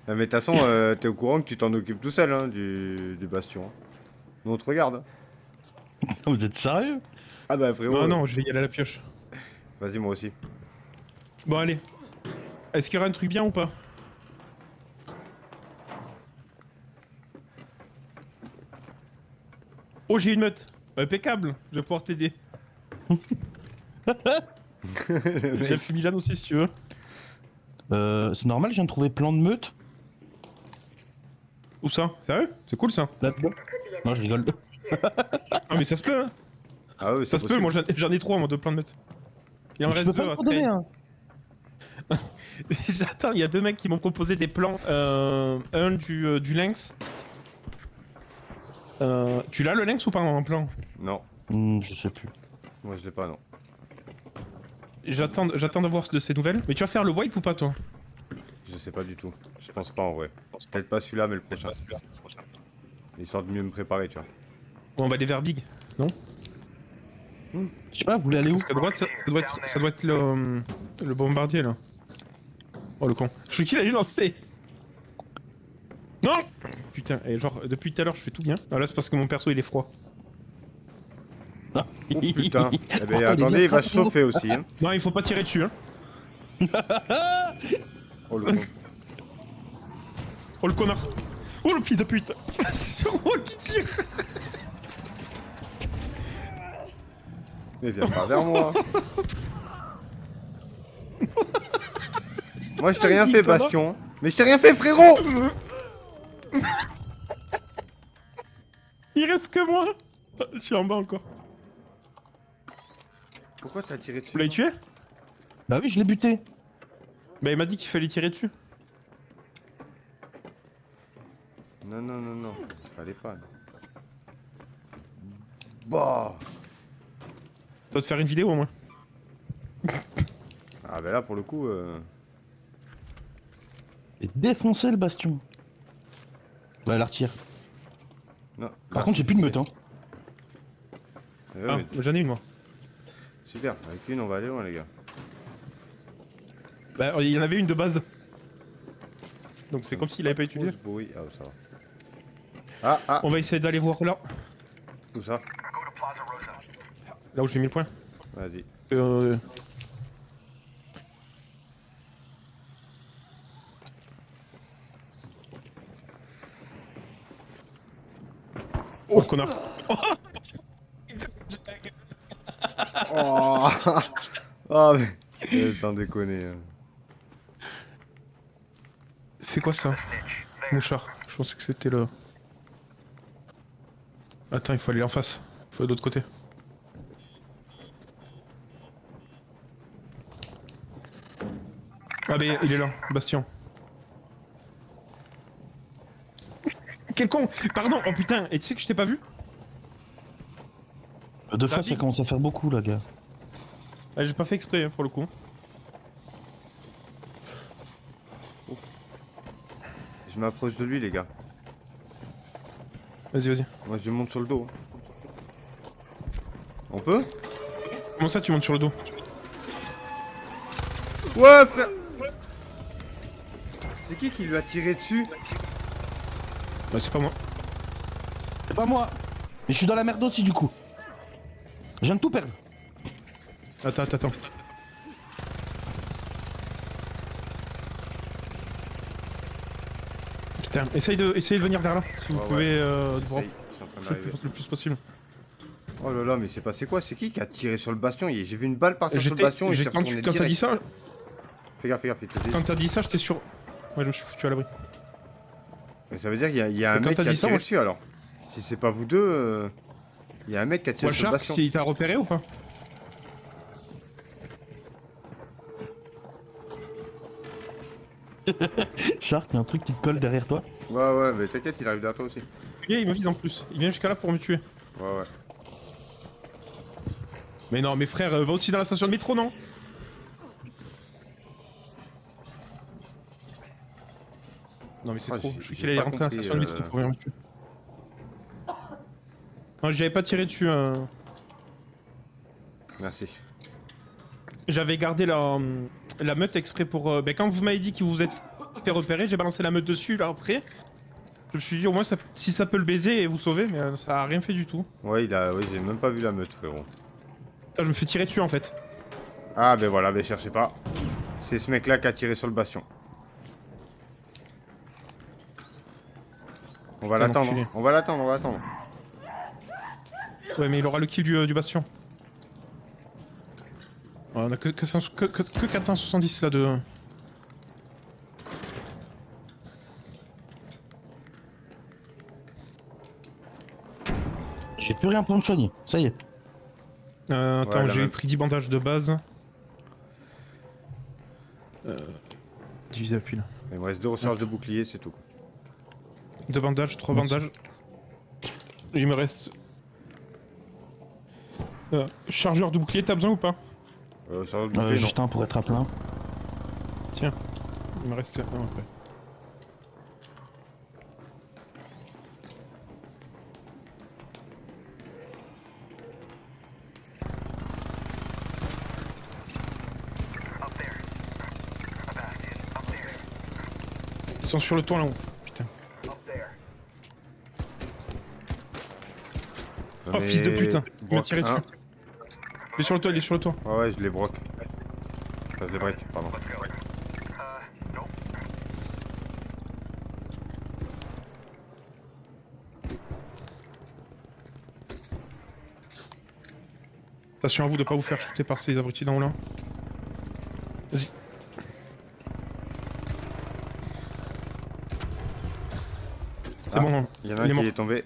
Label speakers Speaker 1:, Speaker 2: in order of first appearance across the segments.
Speaker 1: Ah, mais de toute façon, t'es au courant que tu t'en occupes tout seul, hein, du bastion. Nous, on te regarde. Hein.
Speaker 2: Vous êtes sérieux?
Speaker 1: Ah bah frérot,
Speaker 3: Non, non, je vais y aller à la pioche.
Speaker 1: vas-y, moi aussi.
Speaker 3: Bon, allez. Est-ce qu'il y aura un truc bien ou pas? Oh, j'ai une meute. Impeccable. Je vais pouvoir t'aider. J'ai le fumigène aussi si tu veux.
Speaker 2: C'est normal, je viens de trouver plein de meutes.
Speaker 3: Où ça? Sérieux? C'est cool ça.
Speaker 2: Là-dedans. Non, je rigole.
Speaker 3: Ah, mais ça se peut, hein.
Speaker 1: Ah oui,
Speaker 3: Ça se peut, moi j'en ai trois, moi, de plein de meutes. Il en
Speaker 2: Tu
Speaker 3: reste
Speaker 2: peux
Speaker 3: deux
Speaker 2: pas
Speaker 3: à
Speaker 2: me donner
Speaker 3: traiter.
Speaker 2: un?
Speaker 3: J'attends, il y a deux mecs qui m'ont proposé des plans. Un du lynx. Tu l'as le lynx ou pas en plan?
Speaker 1: Non,
Speaker 2: Je sais plus.
Speaker 1: moi je l'ai pas, non.
Speaker 3: J'attends d'avoir de ces nouvelles. Mais tu vas faire le wipe ou pas toi?
Speaker 1: Je sais pas du tout. Je pense pas en vrai. Peut-être pas celui-là, mais le prochain. Histoire de mieux me préparer, tu vois.
Speaker 3: Bon, on va aller vers Big, non?
Speaker 2: Je sais pas, vous voulez aller où?
Speaker 3: Parce qu'à droite, ça doit être le bombardier là. Oh le con. Je suis qu'il a lancé. Non. Putain, et genre depuis tout à l'heure je fais tout bien. Ah là c'est parce que mon perso il est froid.
Speaker 2: Ah.
Speaker 1: Oh putain. Eh
Speaker 2: Oh,
Speaker 1: ben
Speaker 2: il est
Speaker 1: attendez,
Speaker 2: bien
Speaker 1: il va se
Speaker 2: crado.
Speaker 1: chauffer aussi. Hein.
Speaker 3: Non, il faut pas tirer dessus hein.
Speaker 1: Oh le con.
Speaker 3: Oh le connard. Oh le fils de pute. C'est moi qui tire.
Speaker 1: Mais viens pas vers moi. Moi je t'ai rien fait,
Speaker 3: Ça va
Speaker 1: Bastion. Mais je t'ai rien fait, frérot.
Speaker 3: Il reste que moi. Je suis en bas encore.
Speaker 1: Pourquoi t'as tiré dessus?
Speaker 3: Vous l'avez tué?
Speaker 2: Bah oui, je l'ai buté.
Speaker 3: Bah il m'a dit qu'il fallait tirer dessus.
Speaker 1: Non, non, non, non. Fallait pas. Bah.
Speaker 3: Ça va te faire une vidéo au moins.
Speaker 1: Ah bah là pour le coup.
Speaker 2: Et défoncer le bastion. Ouais, la retire.
Speaker 1: Non.
Speaker 2: Par contre, j'ai plus de meute, hein.
Speaker 1: Ouais,
Speaker 3: Ah,
Speaker 1: mais-
Speaker 3: j'en ai une moi.
Speaker 1: Super, avec une on va aller loin les gars.
Speaker 3: Bah il y en avait une de base. Donc c'est comme s'il avait pas
Speaker 1: Trop
Speaker 3: utilisé.
Speaker 1: ce bruit. Ah ça va. Ah ah.
Speaker 3: On va essayer d'aller voir là.
Speaker 1: Tout ça.
Speaker 3: Là où j'ai mis le point.
Speaker 1: Vas-y.
Speaker 3: Oh le connard.
Speaker 1: Oh. Oh mais. Sans déconner. Hein.
Speaker 3: C'est quoi ça? Mouchard. Je pensais que c'était le... Attends, il faut aller en face. Il faut aller de l'autre côté. Ah mais il est là, Bastion. Quel con! Pardon! Oh putain! Et tu sais que je t'ai pas vu?
Speaker 2: Deux fois, ça
Speaker 3: David.
Speaker 2: commence à faire beaucoup, là, gars.
Speaker 3: Ah, j'ai pas fait exprès hein, pour le coup.
Speaker 1: Je m'approche de lui les gars.
Speaker 3: Vas-y, vas-y.
Speaker 1: Moi je lui monte sur le dos. On peut?
Speaker 3: Comment ça tu montes sur le dos?
Speaker 1: Ouais frère. C'est qui lui a tiré dessus?
Speaker 3: Bah c'est pas moi.
Speaker 2: C'est pas moi. Mais je suis dans la merde aussi, du coup. Je viens de tout perdre.
Speaker 3: Attends. Putain, essayez de venir vers là, si vous
Speaker 1: Ouais,
Speaker 3: pouvez
Speaker 1: J'essaye, je suis en train d'arriver.
Speaker 3: le plus possible.
Speaker 1: Oh là là, mais c'est passé quoi? C'est qui a tiré sur le bastion? J'ai vu une balle partir sur le bastion et j'ai
Speaker 3: Quand
Speaker 1: retourné
Speaker 3: t'as dit
Speaker 1: direct.
Speaker 3: ça,
Speaker 1: Fais gaffe, il te dit.
Speaker 3: quand t'as dit ça, j'étais sûr. Ouais, je me suis foutu à l'abri.
Speaker 1: Mais ça veut dire qu'il y a un
Speaker 3: Et quand
Speaker 1: mec
Speaker 3: t'as
Speaker 1: qui a
Speaker 3: dit ça,
Speaker 1: tiré
Speaker 3: moi,
Speaker 1: dessus alors. Si c'est pas vous deux, il y a un mec qui a tiré sur le
Speaker 3: Walshark,
Speaker 1: bastion.
Speaker 3: il t'a repéré ou pas?
Speaker 2: Shark, il y a un truc qui te colle derrière toi.
Speaker 1: Ouais, mais t'inquiète, il arrive derrière toi aussi.
Speaker 3: Et il me vise en plus. Il vient jusqu'à là pour me tuer.
Speaker 1: Ouais.
Speaker 3: Mais non, mes frères, va aussi dans la station de métro, non? Non mais c'est
Speaker 1: Ah,
Speaker 3: trop.
Speaker 1: j'ai-
Speaker 3: Je suis
Speaker 1: j'ai
Speaker 3: qu'il allait
Speaker 1: pas
Speaker 3: rentrer dans la
Speaker 1: compris,
Speaker 3: station de métro pour venir me tuer. Non, j'avais pas tiré dessus.
Speaker 1: Merci.
Speaker 3: J'avais gardé la meute exprès pour... quand vous m'avez dit que vous vous êtes fait repérer, j'ai balancé la meute dessus là après. Je me suis dit au moins si ça peut le baiser et vous sauver, mais ça a rien fait du tout.
Speaker 1: Ouais, oui, j'ai même pas vu la meute, frérot.
Speaker 3: Putain, je me fais tirer dessus en fait.
Speaker 1: Ah, ben voilà, ben cherchez pas. C'est ce mec-là qui a tiré sur le bastion. On va
Speaker 3: Putain,
Speaker 1: l'attendre,
Speaker 3: l'enculé.
Speaker 1: on va l'attendre, on va l'attendre.
Speaker 3: Ouais, mais il aura le kill du bastion. Ouais, on a que 470 là de...
Speaker 2: J'ai plus rien pour me soigner, ça y est.
Speaker 3: attends,
Speaker 1: Ouais, la
Speaker 3: j'ai
Speaker 1: même.
Speaker 3: pris 10 bandages de base. Divisé à pile.
Speaker 1: Il me reste 2 recharges de bouclier, c'est tout.
Speaker 3: 2 bandages, 3
Speaker 2: Merci.
Speaker 3: bandages. Il me reste... chargeur de bouclier, t'as besoin ou pas?
Speaker 1: Recharge de bouclier, non.
Speaker 2: Juste un pour être à plein.
Speaker 3: Tiens, il me reste un après. Ils sont sur le toit là-haut. Putain. Oh, fils de pute, hein. Il m'a tiré dessus. Il est sur le toit, il est sur le toit.
Speaker 1: Ouais, ouais, je les broque. Enfin, je les break, pardon.
Speaker 3: Attention à vous de pas vous faire shooter par ces abrutis dans là. Vas-y. C'est
Speaker 1: Ah,
Speaker 3: bon, hein.
Speaker 1: Il y en a
Speaker 3: Il est
Speaker 1: un
Speaker 3: mort.
Speaker 1: qui est tombé.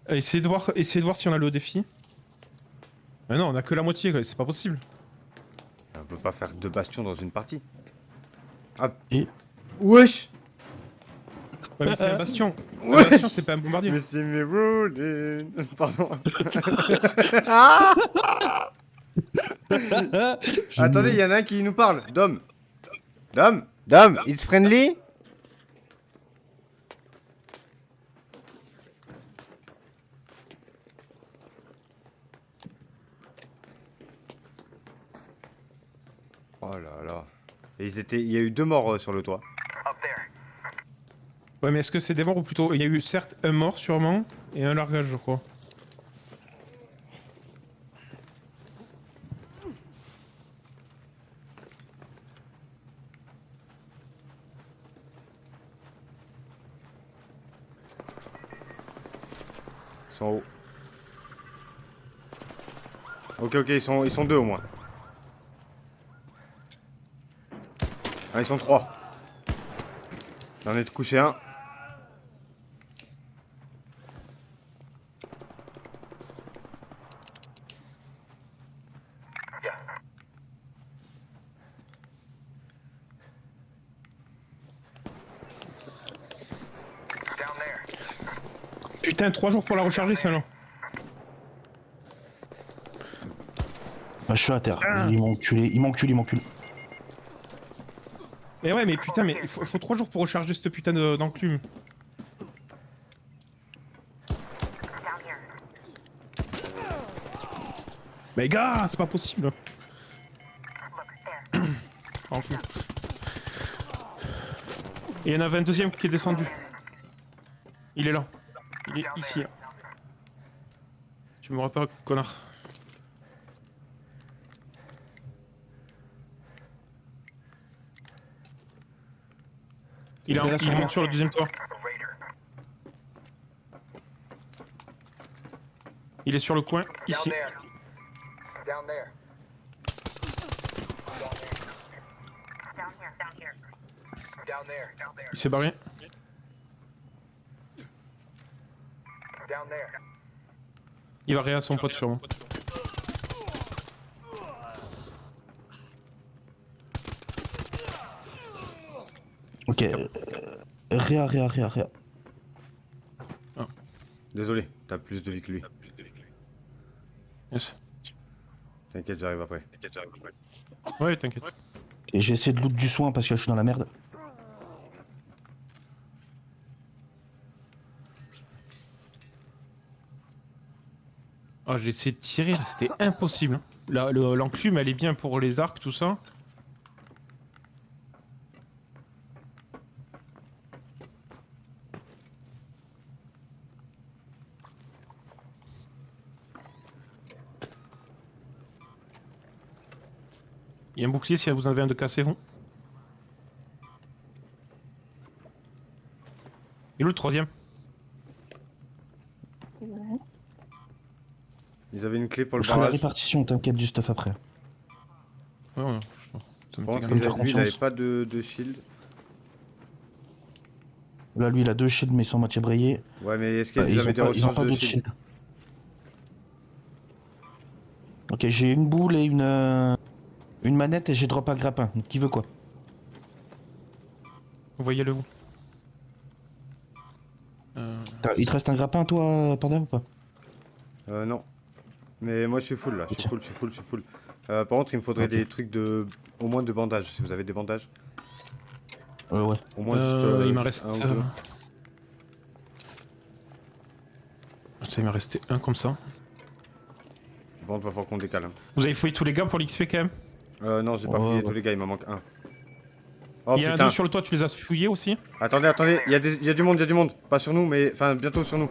Speaker 3: Essayez de voir si on a le défi. Mais non, on a que la moitié, quoi. C'est pas possible.
Speaker 1: On peut pas faire 2 bastions dans une partie. Ah.
Speaker 2: Et-
Speaker 1: Wesh.
Speaker 3: Ouais, mais c'est un bastion. Un
Speaker 1: Ouais.
Speaker 3: bastion, c'est pas un bombardier.
Speaker 1: Mais c'est mes rolling. Pardon. Attendez, il y en a un qui nous parle. Dom. Dom. Dom, it's friendly. Oh là là. Et il y a eu 2 morts sur le toit.
Speaker 3: Ouais, mais est-ce que c'est des morts ou plutôt... Il y a eu certes un mort sûrement et un largage, je crois.
Speaker 1: Ils sont en haut. Ok, ok, ils sont 2 au moins. Ah, ils sont 3. J'en ai couché un.
Speaker 3: Putain, 3 jours pour la recharger, celle-là.
Speaker 2: Bah, je suis à terre. Il m'a enculé, il m'encule.
Speaker 3: Mais ouais, mais putain, mais il faut 3 jours pour recharger cette putain d'enclume. Mais gars, c'est pas possible. En fou. Et il y en avait un deuxième qui est descendu. Il est là. Il est ici. Tu me repères, connard. Il monte sur le deuxième toit. Il est sur le coin, ici. Il s'est barré. Il va réa son pote sûrement.
Speaker 2: Ok. Réa.
Speaker 1: Désolé, t'as plus de vie que lui.
Speaker 3: Yes.
Speaker 1: T'inquiète, j'arrive après.
Speaker 3: Ouais, t'inquiète.
Speaker 2: Et j'ai essayé de loot du soin parce que je suis dans la merde.
Speaker 3: Oh, j'ai essayé de tirer, c'était impossible. L'enclume, elle est bien pour les arcs, tout ça. Il y a un bouclier si vous en avez un de cassé, vous. Et où le troisième?
Speaker 4: C'est vrai.
Speaker 1: Ils avaient une clé pour le
Speaker 2: Je ferai la
Speaker 1: barrage.
Speaker 2: répartition, t'inquiète du stuff après.
Speaker 3: Ouais, ouais. Ça m'est
Speaker 1: Par
Speaker 3: égal.
Speaker 1: contre,
Speaker 2: faire
Speaker 1: lui, il avait
Speaker 2: confiance.
Speaker 1: pas de shield.
Speaker 2: Là, lui, il a 2 shields, mais ils sont moitié brayés.
Speaker 1: Ouais, mais est-ce qu'il y a
Speaker 2: Ils
Speaker 1: avait
Speaker 2: ont
Speaker 1: des
Speaker 2: pas,
Speaker 1: recharges de
Speaker 2: d'autres
Speaker 1: shield?
Speaker 2: shields. Ok, j'ai une boule et une manette et j'ai drop un grappin. Donc, qui veut quoi?
Speaker 3: Vous voyez le où?
Speaker 2: Il te reste un grappin, toi, Panda, ou pas?
Speaker 1: Non. Mais moi, je suis full là. Je suis
Speaker 2: Ok.
Speaker 1: full, je suis full, je suis full. Par contre, il me faudrait
Speaker 2: Ok.
Speaker 1: des trucs de. Au moins de bandages, si vous avez des bandages.
Speaker 2: Ouais.
Speaker 1: Au moins juste.
Speaker 3: Il m'en reste.
Speaker 1: un ou deux.
Speaker 3: Putain, il m'en resté un comme ça.
Speaker 1: Bon, il va falloir qu'on décale. Hein.
Speaker 3: Vous avez fouillé tous les gars pour l'XP quand même?
Speaker 1: Non, j'ai pas
Speaker 2: Ouais,
Speaker 1: fouillé
Speaker 2: ouais.
Speaker 1: tous les gars, il m'en manque un. Oh
Speaker 3: Il y a un
Speaker 1: putain.
Speaker 3: deux sur le toit, tu les as fouillés aussi?
Speaker 1: Attendez, attendez, il y a du monde, il y a du monde. Pas sur nous, mais. Enfin, bientôt sur nous.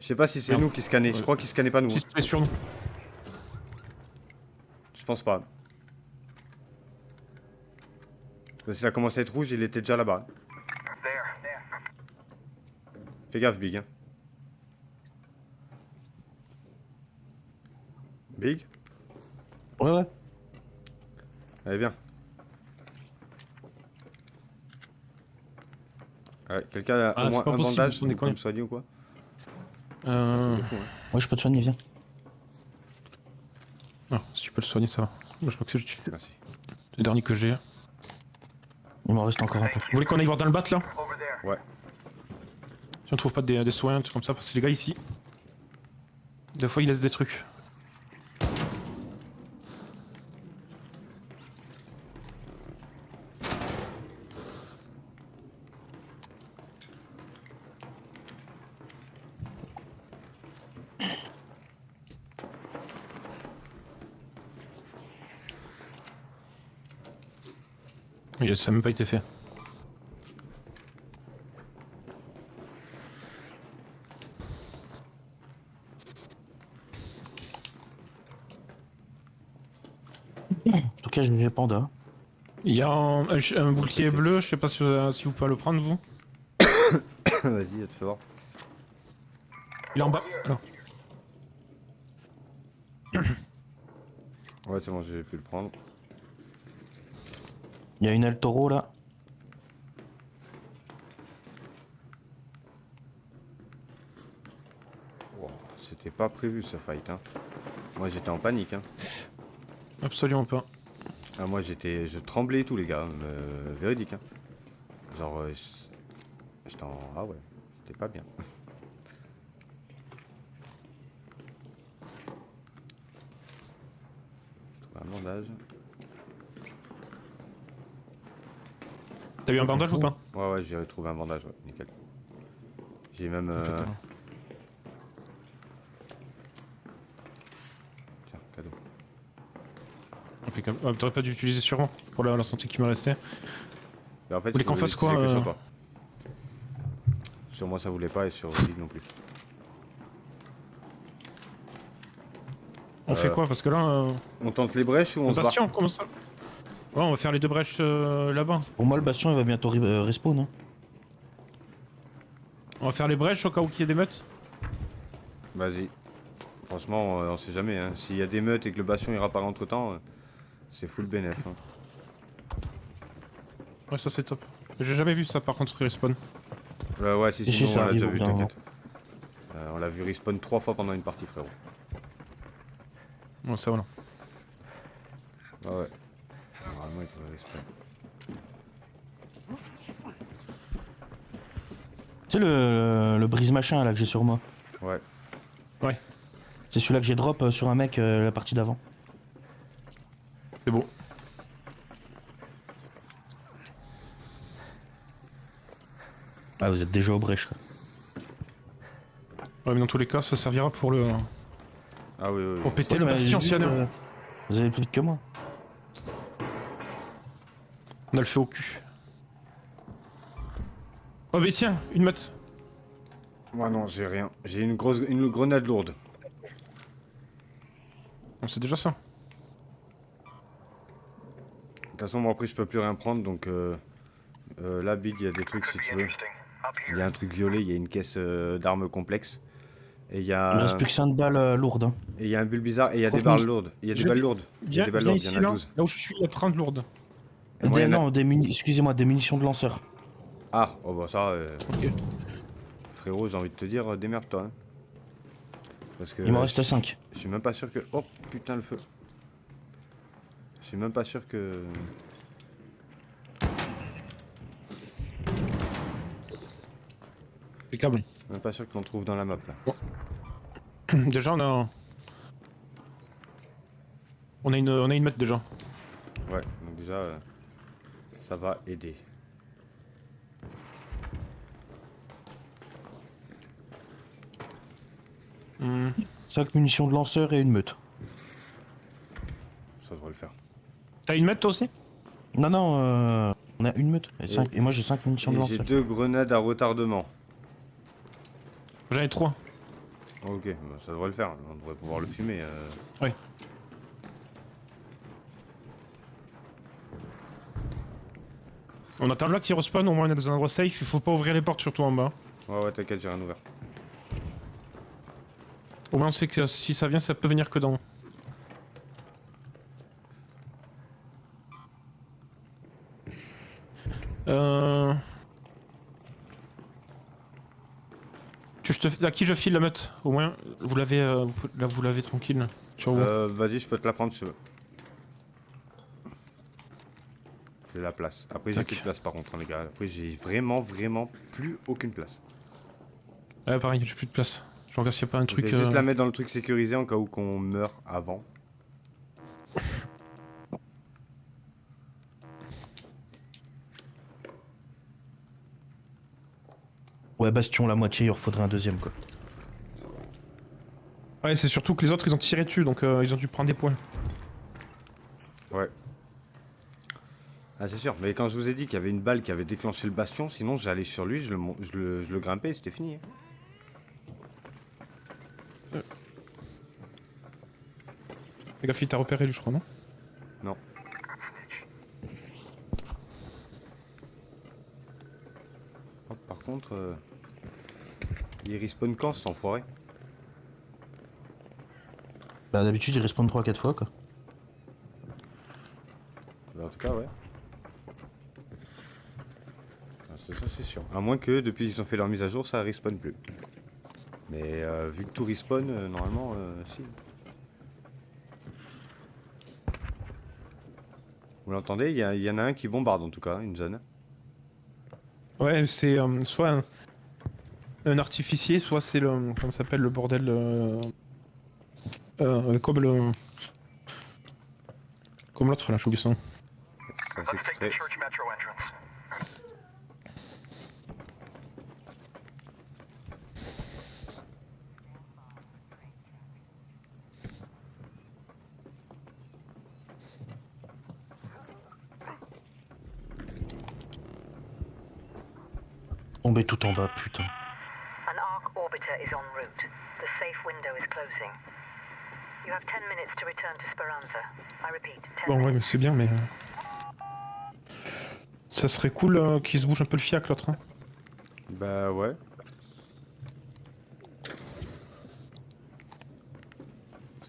Speaker 1: Je sais pas si c'est
Speaker 3: Non.
Speaker 1: nous qui scannait. Je crois qu'ils scannaient pas nous.
Speaker 3: Si c'est sur nous.
Speaker 1: Je pense pas. Parce qu'il a commencé à être rouge, il était déjà là-bas. Fais gaffe, Big. Hein. Big?
Speaker 2: Ouais, ouais.
Speaker 1: Allez, viens. Ouais, quelqu'un a
Speaker 3: Ah,
Speaker 1: au
Speaker 3: c'est
Speaker 1: moins
Speaker 3: pas
Speaker 1: un
Speaker 3: possible,
Speaker 1: bandage
Speaker 3: sans
Speaker 1: pour
Speaker 3: déconner.
Speaker 1: me soigner ou quoi?
Speaker 3: Euh...
Speaker 1: C'est fou, hein.
Speaker 2: Ouais, je peux te soigner, viens.
Speaker 3: Non, si tu peux le soigner, ça va. Moi, je crois que c'est
Speaker 1: Merci.
Speaker 3: le dernier que j'ai.
Speaker 2: Il m'en reste encore un peu.
Speaker 3: Vous voulez qu'on aille voir dans le bat là?
Speaker 1: Ouais.
Speaker 3: Si on trouve pas des soins, un truc comme ça, parce que les gars ici, des fois ils laissent des trucs. Ça n'a même pas été fait.
Speaker 2: En tout cas, j'ai Panda.
Speaker 3: Il y a un bouclier bleu, je sais pas si vous pouvez le prendre vous.
Speaker 1: Vas-y, à te fort.
Speaker 3: Il est en bas. Alors.
Speaker 1: Ouais, c'est bon, j'ai pu le prendre.
Speaker 2: Il y a une El Toro là.
Speaker 1: Wow, c'était pas prévu ce fight. Hein. Moi j'étais en panique. Hein.
Speaker 3: Absolument pas.
Speaker 1: Ah, moi je tremblais et tout, les gars. Véridique. Hein. Genre, j'étais en. Ah ouais, c'était pas bien. Trouver un bandage.
Speaker 3: T'as eu un bandage ou pas?
Speaker 1: Ouais, ouais, j'ai retrouvé un bandage, ouais, nickel. J'ai même. Tiens, cadeau.
Speaker 3: Impeccable. T'aurais pas dû utiliser sûrement pour la santé qui me restait.
Speaker 1: Mais en fait,
Speaker 3: Vous voulez
Speaker 1: je
Speaker 3: qu'on
Speaker 1: pouvais
Speaker 3: fasse quoi,
Speaker 1: l'utiliser que sur toi. Sur moi ça voulait pas et sur Big non plus.
Speaker 3: On fait quoi? Parce que là.
Speaker 1: On tente les brèches ou on se barre?
Speaker 3: Bastion, comment ça? Ouais, on va faire les deux brèches là-bas.
Speaker 2: Pour moi, le bastion il va bientôt respawn. Hein.
Speaker 3: On va faire les brèches au cas où il y ait des meutes.
Speaker 1: Vas-y. Franchement, on sait jamais. Hein. S'il y a des meutes et que le bastion il réapparaît entre temps, c'est full bénéf. Hein.
Speaker 3: Ouais, ça c'est top. J'ai jamais vu ça par contre respawn.
Speaker 1: Ouais, si,
Speaker 2: Si,
Speaker 1: sinon
Speaker 2: ça
Speaker 1: on l'a
Speaker 2: arrive
Speaker 1: déjà
Speaker 2: au
Speaker 1: vu,
Speaker 2: bout d'un
Speaker 1: t'inquiète. On l'a vu respawn 3 fois pendant une partie, frérot.
Speaker 3: Ouais, ça voilà.
Speaker 1: Ah ouais. Normalement il devrait respawn.
Speaker 2: Tu sais le brise machin là que j'ai sur moi.
Speaker 1: Ouais.
Speaker 3: Ouais,
Speaker 2: C'est celui-là que j'ai drop sur un mec la partie d'avant.
Speaker 3: c'est beau.
Speaker 2: Ah, vous êtes déjà au brèche.
Speaker 3: Ouais, mais dans tous les cas, ça servira pour le.
Speaker 1: Ah oui, oui.
Speaker 3: Pour
Speaker 1: Oui.
Speaker 3: péter le bastion s'il y en a.
Speaker 2: Vous avez plus vite que moi.
Speaker 3: On a le fait au cul. Oh, mais tiens, une meute.
Speaker 1: Moi non, j'ai rien. J'ai une grenade lourde.
Speaker 3: Bon, c'est déjà ça.
Speaker 1: toute façon, moi après, je peux plus rien prendre, donc là, Big, il y a des trucs si tu veux. Il y a un truc violet, il y a une caisse d'armes complexe. Et il y
Speaker 2: Il me reste
Speaker 1: a.
Speaker 2: plus que 5 balles lourdes. Hein.
Speaker 1: Et il y a un bulle bizarre et il y a des
Speaker 2: Faut
Speaker 1: balles
Speaker 2: que-
Speaker 1: lourdes. Il y a des
Speaker 3: Je
Speaker 1: balles
Speaker 3: vais-
Speaker 1: lourdes. Il y a des balles
Speaker 3: Viens
Speaker 1: lourdes, il y
Speaker 3: ici
Speaker 1: en a
Speaker 3: là,
Speaker 1: 12.
Speaker 3: là où je suis, il y a 30 lourdes.
Speaker 1: Et moi, il y en a-
Speaker 2: Non, excusez-moi, des munitions de lanceur.
Speaker 1: Ah, oh bah ça,
Speaker 3: Ok.
Speaker 1: frérot, j'ai envie de te dire, démerde-toi. Hein. Parce que
Speaker 2: Il m'en reste 5.
Speaker 1: je suis même pas sûr que. Oh putain, le feu. Je suis même pas sûr que.
Speaker 3: Impeccable.
Speaker 1: Même pas sûr qu'on trouve dans la map là.
Speaker 3: Déjà, on a une meute déjà.
Speaker 1: Ouais, donc déjà, ça va aider.
Speaker 3: Hmm.
Speaker 2: 5 munitions de lanceur et une meute.
Speaker 1: Ça devrait le faire.
Speaker 3: T'as une meute toi aussi?
Speaker 2: Non, non, on a une meute. Et moi j'ai 5 munitions de
Speaker 1: Et j'ai
Speaker 2: lanceur.
Speaker 1: 2 grenades à retardement.
Speaker 3: J'en ai 3.
Speaker 1: Ok, bah, ça devrait le faire. On devrait pouvoir le fumer.
Speaker 3: Ouais. On attend là qui respawn, au moins on est dans un endroit safe, il faut pas ouvrir les portes surtout en bas.
Speaker 1: Ouais, ouais, t'inquiète, j'ai rien ouvert.
Speaker 3: Au moins on sait que si ça vient, ça peut venir que dans. À qui je file la meute? Au moins, vous l'avez là, vous l'avez tranquille. Sur vous.
Speaker 1: Vas-y, je peux te la prendre si tu veux. J'ai la place. Après, j'ai
Speaker 3: Tac.
Speaker 1: plus de place par contre, hein, les gars. Après, j'ai vraiment plus aucune place.
Speaker 3: Ouais, pareil, j'ai plus de place. Je regarde s'il n'y a pas un
Speaker 1: Je
Speaker 3: truc.
Speaker 1: vais juste la mettre dans le truc sécurisé en cas où qu'on meurt avant.
Speaker 2: Ouais, bastion, la moitié, il en faudrait un deuxième quoi.
Speaker 3: Ouais, c'est surtout que les autres ils ont tiré dessus donc ils ont dû prendre des points.
Speaker 1: Ouais. Ah, c'est sûr. Mais quand je vous ai dit qu'il y avait une balle qui avait déclenché le bastion, sinon j'allais sur lui, je le grimpais et c'était fini.
Speaker 3: Les gars, t'as repéré lui, je crois, non?
Speaker 1: Non. Hop, par contre, il respawn quand cet enfoiré?
Speaker 2: Bah d'habitude il respawn 3-4 fois quoi.
Speaker 1: Bah, en tout cas, ouais. Ah, ça c'est sûr. À moins que depuis qu'ils ont fait leur mise à jour, ça respawn plus. Mais vu que tout respawn, normalement, si. Vous l'entendez? Il y en a un qui bombarde en tout cas, une zone.
Speaker 3: Ouais, c'est soit un artificier, soit c'est le. Comment ça s'appelle le bordel comme le. Comme l'autre là, j'ai oublié son nom.
Speaker 1: Ça s'extrait.
Speaker 2: Tombé tout en bas, putain.
Speaker 4: An arc orbiter is en route. The safe window is closing. You have 10 minutes to return to Speranza. I repeat, 10
Speaker 3: Bon, ouais,
Speaker 4: minutes.
Speaker 3: mais c'est bien, mais. Ça serait cool qu'il se bouge un peu le fiac l'autre. Hein.
Speaker 1: Bah ouais.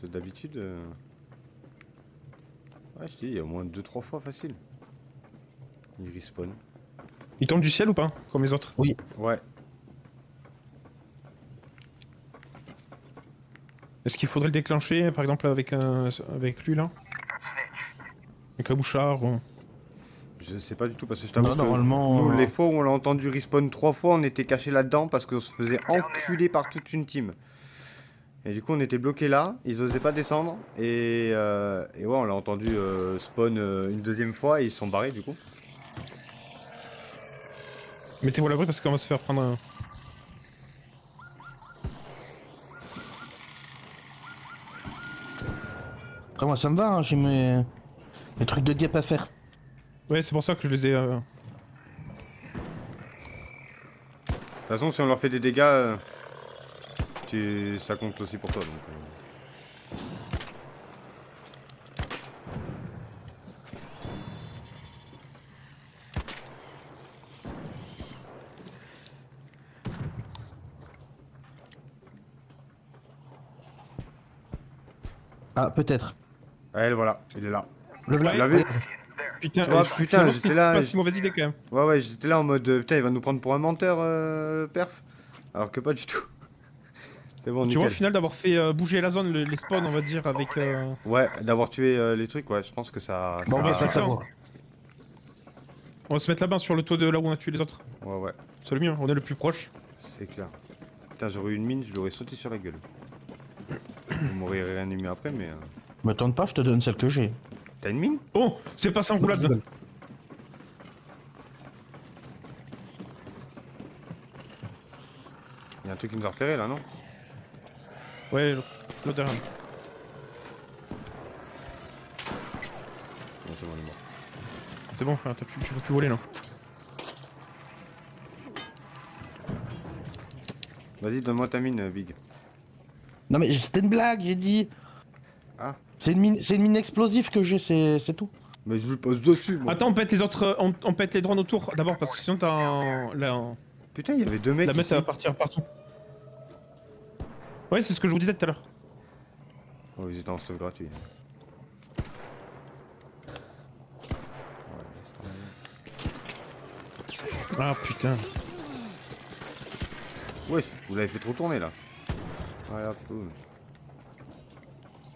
Speaker 1: C'est d'habitude. Ouais, je dis, il y a au moins 2-3 fois facile. Il respawn.
Speaker 3: Il tombe du ciel ou pas? Comme les autres?
Speaker 2: Oui.
Speaker 1: Ouais.
Speaker 3: Est-ce qu'il faudrait le déclencher par exemple avec lui là? Avec un bouchard ou...
Speaker 1: Je sais pas du tout parce que je t'avoue
Speaker 2: Non,
Speaker 1: que
Speaker 2: normalement,
Speaker 1: nous, les fois où on l'a entendu respawn 3 fois, on était cachés là-dedans parce qu'on se faisait enculer par toute une team. Et du coup, on était bloqués là, ils osaient pas descendre. Et ouais, on l'a entendu spawn une deuxième fois et ils se sont barrés du coup.
Speaker 3: Mettez-vous à l'abri parce qu'on va se faire prendre un...
Speaker 2: Après moi ça me va, hein, j'ai mes trucs de guêpe à faire.
Speaker 3: Ouais, c'est pour ça que je les ai...
Speaker 1: De toute façon, si on leur fait des dégâts, ça compte aussi pour toi. Donc,
Speaker 2: Ah, peut-être.
Speaker 1: Ouais, voilà, il est là.
Speaker 2: Le voilà.
Speaker 1: Tu l'as vu?
Speaker 3: Putain,
Speaker 1: Tu vois, putain,
Speaker 3: finalement,
Speaker 1: j'étais
Speaker 3: c'était
Speaker 1: là,
Speaker 3: pas
Speaker 1: je-
Speaker 3: si mauvaise idée quand même.
Speaker 1: Ouais, ouais, j'étais là en mode putain, il va nous prendre pour un menteur, perf. Alors que pas du tout. C'est bon,
Speaker 3: Tu vois, au
Speaker 1: nickel.
Speaker 3: final, d'avoir fait bouger la zone, les spawns, on va dire, avec.
Speaker 1: Ouais, d'avoir tué les trucs, ouais, je pense que ça.
Speaker 2: Bon,
Speaker 1: ça-
Speaker 2: bah,
Speaker 3: c'est
Speaker 2: ça
Speaker 3: ça.
Speaker 2: va.
Speaker 3: On va se mettre là-bas sur le toit de là où on a tué les autres.
Speaker 1: Ouais, ouais,
Speaker 3: C'est le mieux, on est le plus proche.
Speaker 1: c'est clair. Putain, j'aurais eu une mine, je l'aurais sauté sur la gueule. Vous m'aurez réanimé après, mais.
Speaker 2: Me tente pas, je te donne celle que j'ai.
Speaker 1: T'as une mine?
Speaker 3: Oh, c'est passé en roulade.
Speaker 1: Y'a un truc qui nous a repéré là, non?
Speaker 3: Ouais, l'autre derrière.
Speaker 1: Non, c'est bon, il est mort.
Speaker 3: C'est bon, frère, tu peux plus voler là.
Speaker 1: Vas-y, donne-moi ta mine, Big.
Speaker 2: Non mais c'était une blague, j'ai dit.
Speaker 1: Ah.
Speaker 2: C'est une mine explosive que j'ai, c'est tout.
Speaker 1: Mais je lui pose dessus, moi.
Speaker 3: Attends, on pète les autres, on pète les drones autour d'abord parce que sinon
Speaker 1: Putain, il y avait deux mecs
Speaker 3: la
Speaker 1: ici.
Speaker 3: mettre va partir partout. Ouais, c'est ce que je vous disais tout à l'heure.
Speaker 1: Oh, ils étaient en stuff gratuit.
Speaker 3: Ah putain.
Speaker 1: Ouais, vous l'avez fait trop tourner là. Voilà, boum.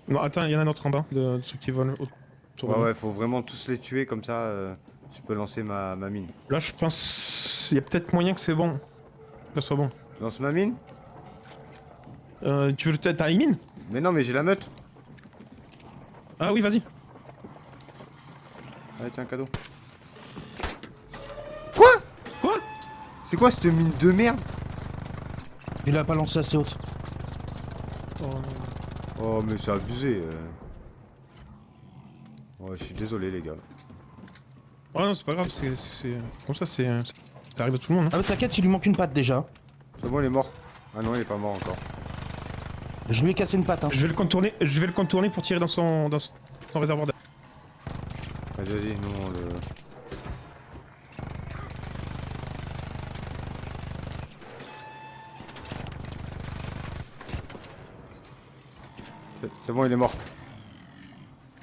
Speaker 3: Non, attends, il y en a un autre en bas de ceux qui volent autour.
Speaker 1: Ouais,
Speaker 3: de nous.
Speaker 1: ouais, faut vraiment tous les tuer comme ça. Je peux lancer ma mine.
Speaker 3: Là, je pense. Il y a peut-être moyen que c'est bon. Que ça soit bon.
Speaker 1: Je lance ma mine?
Speaker 3: Tu veux. T'as une mine?
Speaker 1: Mais non, mais j'ai la meute.
Speaker 3: Ah oui, vas-y.
Speaker 1: Allez, tiens, un cadeau.
Speaker 3: Quoi?
Speaker 1: C'est quoi cette mine de merde?
Speaker 2: Il a pas lancé assez haute.
Speaker 3: Oh, non.
Speaker 1: Oh, mais c'est abusé. Ouais, je suis désolé, les gars.
Speaker 3: Oh non, c'est pas grave, c'est. Comme ça, c'est. Ça arrive à tout le monde. Hein.
Speaker 2: Ah mais t'inquiète, il lui manque une patte déjà.
Speaker 1: C'est bon, il est mort. Ah non, il est pas mort encore.
Speaker 2: Je lui ai cassé une patte. Hein.
Speaker 3: Je vais le contourner pour tirer dans son réservoir d'air.
Speaker 1: Vas-y, nous on le. C'est bon, il est mort.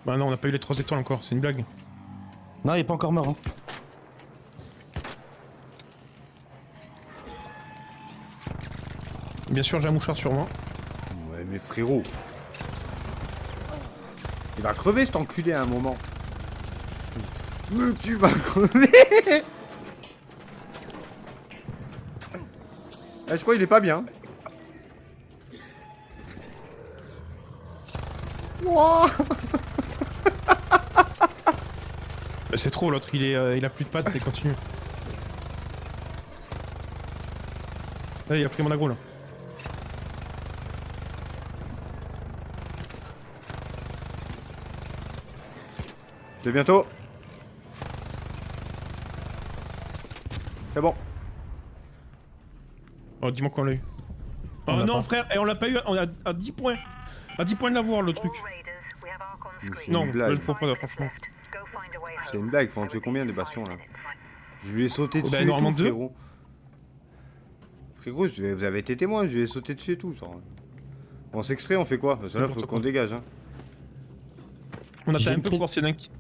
Speaker 3: Bah non, on n'a pas eu les 3 étoiles encore, c'est une blague.
Speaker 2: Non, il est pas encore mort. Hein.
Speaker 3: Bien sûr, j'ai un mouchard sur moi.
Speaker 1: Ouais, mais frérot. Il va crever cet enculé à un moment. Mais tu vas crever. Je crois qu'il est pas bien. Wouah.
Speaker 3: Bah, c'est trop, l'autre il a plus de pattes, c'est continue. Là, il a pris mon aggro là.
Speaker 1: C'est bientôt. C'est bon.
Speaker 3: Oh, dis-moi qu'on l'a eu. Oh
Speaker 2: On l'a
Speaker 3: non,
Speaker 2: pas.
Speaker 3: frère, et on l'a pas eu, on est à 10 points. À 10 points de l'avoir le truc.
Speaker 4: All raiders, we have Ark on
Speaker 1: C'est
Speaker 4: screen.
Speaker 3: Non,
Speaker 1: une blague.
Speaker 3: là, je propose, franchement.
Speaker 4: Go find a way home.
Speaker 1: C'est une blague, faut en tuer combien des bastions là? Je lui ai sauté dessus
Speaker 3: bah,
Speaker 1: et tout,
Speaker 3: normalement deux.
Speaker 1: frérot. Frérot, vous avez été témoin, je lui ai sauté dessus et tout. Ça. On s'extrait, on fait quoi? Parce que là, faut
Speaker 3: N'importe
Speaker 1: qu'on
Speaker 3: quoi.
Speaker 1: dégage. Hein.
Speaker 3: On attend
Speaker 2: J'ai
Speaker 3: un
Speaker 2: une
Speaker 3: peu
Speaker 2: clé-
Speaker 3: pour voir s'il y en a un qui.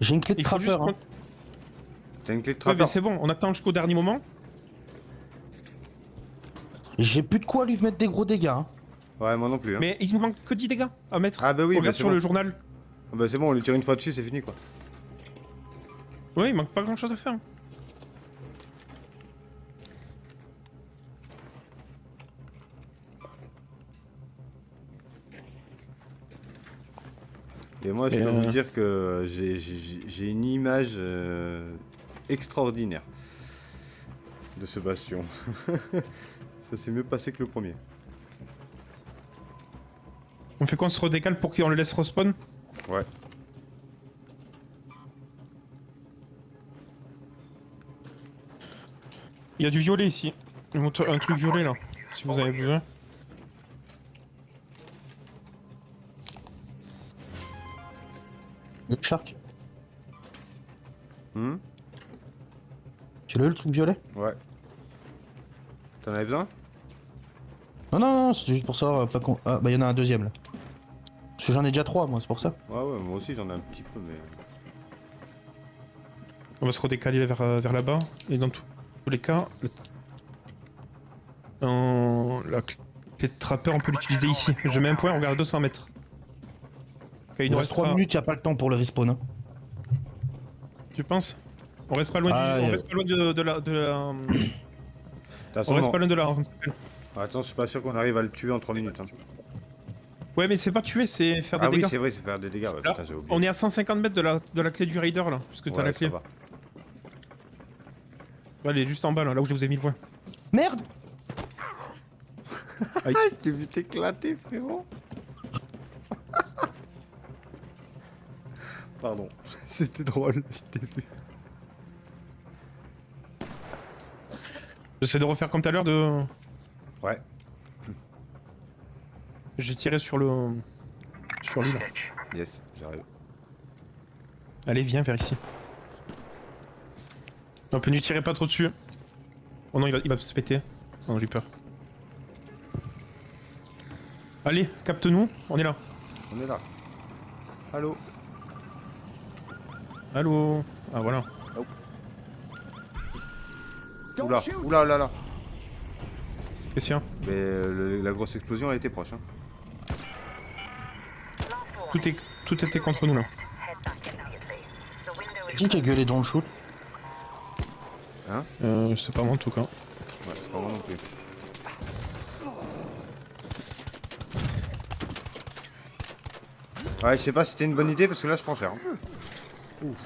Speaker 2: J'ai une clé de
Speaker 3: Il faut juste.
Speaker 2: trappeur. Hein.
Speaker 1: T'as une clé de
Speaker 3: Ouais, mais
Speaker 1: trappeur?
Speaker 3: c'est bon, on attend jusqu'au dernier moment.
Speaker 2: J'ai plus de quoi lui mettre des gros dégâts. Hein.
Speaker 1: Ouais, moi non plus. Hein.
Speaker 3: Mais il nous manque que 10 dégâts à mettre.
Speaker 1: Ah bah oui,
Speaker 3: Regarde
Speaker 1: c'est
Speaker 3: sur
Speaker 1: bon.
Speaker 3: le journal.
Speaker 1: Ah bah c'est bon, on lui tire une fois dessus, c'est fini quoi.
Speaker 3: Ouais, il manque pas grand chose à faire.
Speaker 1: Et moi, je
Speaker 3: Et
Speaker 1: peux vous dire que j'ai une image extraordinaire de ce bastion. Ça s'est mieux passé que le premier.
Speaker 3: On fait quoi? On se redécale pour qu'on le laisse respawn?
Speaker 1: Ouais.
Speaker 3: Il y a du violet ici. Un truc violet là, si vous avez besoin.
Speaker 2: Le shark.
Speaker 1: Hmm.
Speaker 2: Tu l'as eu le truc violet?
Speaker 1: Ouais. T'en avais besoin?
Speaker 2: Non, non, non, c'était juste pour savoir. Enfin, ah, bah, il y en a un deuxième là. Je que j'en ai déjà 3 moi, c'est pour ça.
Speaker 1: Ouais, moi aussi j'en ai un petit peu, mais.
Speaker 3: On va se redécaler vers là-bas. Et dans tous les cas, la clé de trappeur, on peut l'utiliser ici. Je mets un point, on regarde à 200 mètres. Ok,
Speaker 2: Il nous reste 3 minutes, y a pas le temps pour le respawn. Hein.
Speaker 3: Tu penses? On reste pas loin
Speaker 2: Ah,
Speaker 3: on reste pas loin de la...
Speaker 1: De toute façon,
Speaker 3: On reste
Speaker 1: non.
Speaker 3: pas loin de là. Comment ça s'appelle?
Speaker 1: Attends, je suis pas sûr qu'on arrive à le tuer en 3 minutes. Hein.
Speaker 3: Ouais, mais c'est pas tuer, c'est faire des
Speaker 1: Ah oui,
Speaker 3: dégâts.
Speaker 1: c'est vrai, c'est faire des dégâts. Ouais,
Speaker 3: Là,
Speaker 1: putain, j'ai oublié.
Speaker 3: on est à 150 mètres de la clé du raider là, parce que t'as
Speaker 1: Ouais,
Speaker 3: la clé.
Speaker 1: ça va.
Speaker 3: Ouais, elle est juste en bas là où je vous ai mis le point.
Speaker 2: Merde.
Speaker 1: Ah, je t'ai vu t'éclater, frérot. Pardon, c'était drôle, je t'ai vu.
Speaker 3: J'essaie de refaire comme tout à l'heure de...
Speaker 1: Ouais,
Speaker 3: J'ai tiré sur le... Sur lui là.
Speaker 1: yes, j'arrive.
Speaker 3: Allez, viens vers ici. On peut lui tirer pas trop dessus. Oh non, il va se péter. Non, j'ai peur. Allez, capte-nous, on est là.
Speaker 1: On est là. Allô?
Speaker 3: Allô. Ah voilà.
Speaker 1: Oula, oula, là, là.
Speaker 3: Qu'est-ce qu'il y a?
Speaker 1: Mais la grosse explosion a été proche. Hein.
Speaker 3: Tout était contre nous là.
Speaker 4: Head back immediately. The window is
Speaker 2: Qui a gueulé dans le shoot?
Speaker 1: Hein?
Speaker 3: C'est pas moi en tout cas.
Speaker 1: Ouais, c'est pas moi non plus. Ouais, je sais pas si c'était une bonne idée parce que là je prends cher. Hein. Ouf.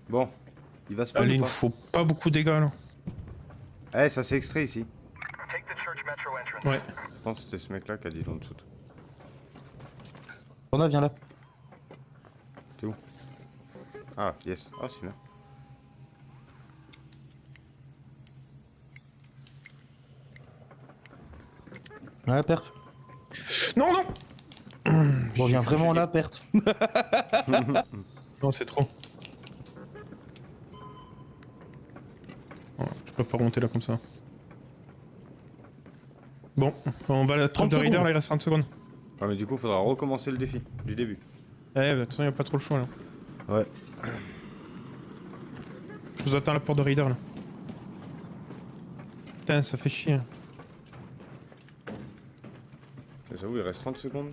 Speaker 1: Bon, il va se
Speaker 3: Allez, il
Speaker 1: passer.
Speaker 3: nous faut pas beaucoup de dégâts là.
Speaker 1: Eh, ça c'est extrait ici.
Speaker 3: Ouais.
Speaker 1: Je pense que c'était ce mec là qui a dit en dessous.
Speaker 2: On a, viens là.
Speaker 1: T'es où? Ah, yes. Oh, c'est bien.
Speaker 2: Ouais, perte.
Speaker 3: Non, non.
Speaker 2: Bon, viens vraiment là, perte.
Speaker 3: Non, c'est trop. Oh, je peux pas remonter là comme ça. Bon, on va à la trappe
Speaker 2: 30
Speaker 3: de Raider
Speaker 2: secondes.
Speaker 3: là, il reste 30 secondes.
Speaker 1: Ah, mais du coup, faudra recommencer le défi du début.
Speaker 3: Eh, de toute façon, y a pas trop le choix là.
Speaker 1: Ouais.
Speaker 3: Je vous attends à la porte de Raider là. Putain, ça fait chier.
Speaker 1: J'avoue, il reste 30 secondes.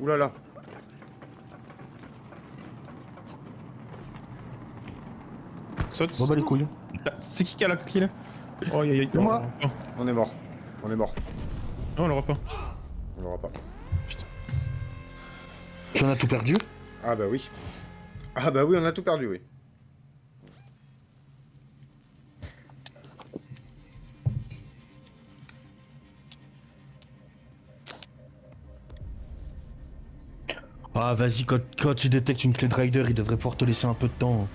Speaker 1: Ouh là là.
Speaker 3: Saute.
Speaker 2: Bon bah les couilles.
Speaker 3: Ah, c'est qui a la clé là? Oh, aïe aïe.
Speaker 2: Moi.
Speaker 3: Oh,
Speaker 1: On est mort. On est mort.
Speaker 3: non, on l'aura pas.
Speaker 1: On l'aura pas.
Speaker 2: On a tout perdu.
Speaker 1: Ah bah oui. Ah bah oui, on a tout perdu, oui.
Speaker 2: Ah vas-y, quand tu détectes une clé de rider, il devrait pouvoir te laisser un peu de temps.